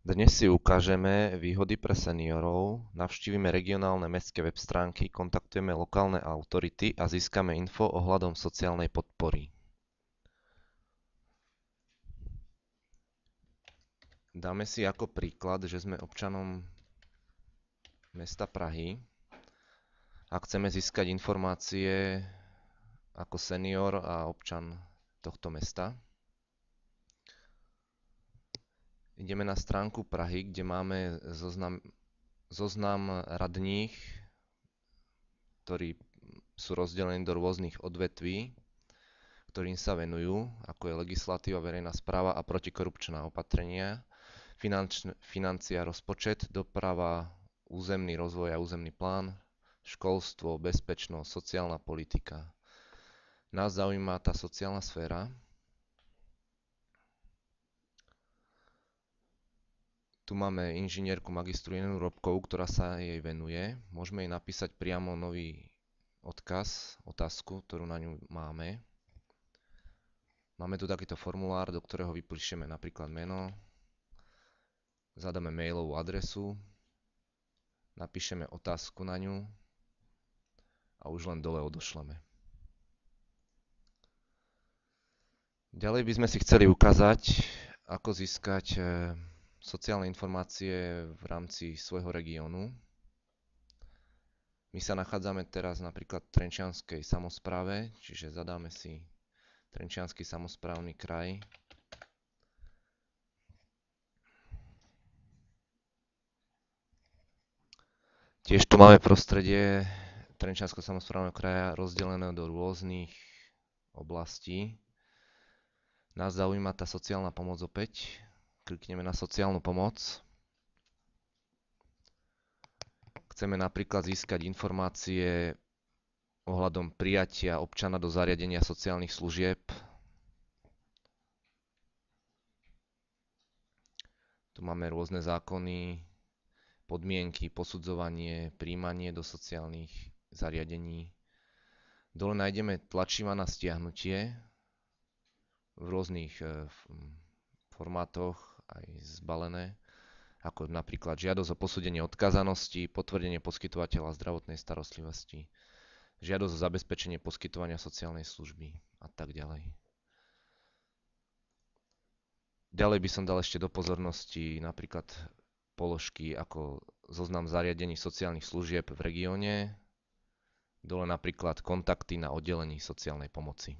Dnes si ukážeme výhody pre seniorov, navštívime regionálne mestské web stránky, kontaktujeme lokálne autority a získame info ohľadom sociálnej podpory. Dáme si ako príklad, že sme občanom mesta Prahy a chceme získať informácie ako senior a občan tohto mesta. Ideme na stránku Prahy, kde máme zoznam radních, ktorí sú rozdelení do rôznych odvetví, ktorým sa venujú, ako je legislatíva, verejná správa a protikorupčné opatrenia, financia, rozpočet, doprava, územný rozvoj a územný plán, školstvo, bezpečnosť, sociálna politika. Nás zaujíma tá sociálna sféra. Tu máme inžinierku magistru Jenu Robkovú, ktorá sa jej venuje. Môžeme jej napísať priamo nový odkaz, otázku, ktorú na ňu máme. Máme tu takýto formulár, do ktorého vypíšeme napríklad meno, zadáme mailovú adresu, napíšeme otázku na ňu a už len dole odošleme. Ďalej by sme si chceli ukázať, ako získať sociálne informácie v rámci svojho regiónu. My sa nachádzame teraz napríklad v Trenčianskej samospráve, čiže zadáme si Trenčiansky samosprávny kraj. Tiež tu máme prostredie Trenčianskeho samosprávneho kraja rozdelené do rôznych oblastí. Nás zaujíma tá sociálna pomoc opäť. Klikneme na sociálnu pomoc. Chceme napríklad získať informácie ohľadom prijatia občana do zariadenia sociálnych služieb. Tu máme rôzne zákony, podmienky, posudzovanie, prijímanie do sociálnych zariadení. Dole nájdeme tlačiva na stiahnutie v rôznych formátoch, aj zbalené, ako napríklad žiadosť o posúdenie odkazanosti, potvrdenie poskytovateľa zdravotnej starostlivosti, žiadosť o zabezpečenie poskytovania sociálnej služby a tak ďalej. Ďalej by som dal ešte do pozornosti napríklad položky ako zoznam zariadení sociálnych služieb v regióne, dole napríklad kontakty na oddelení sociálnej pomoci.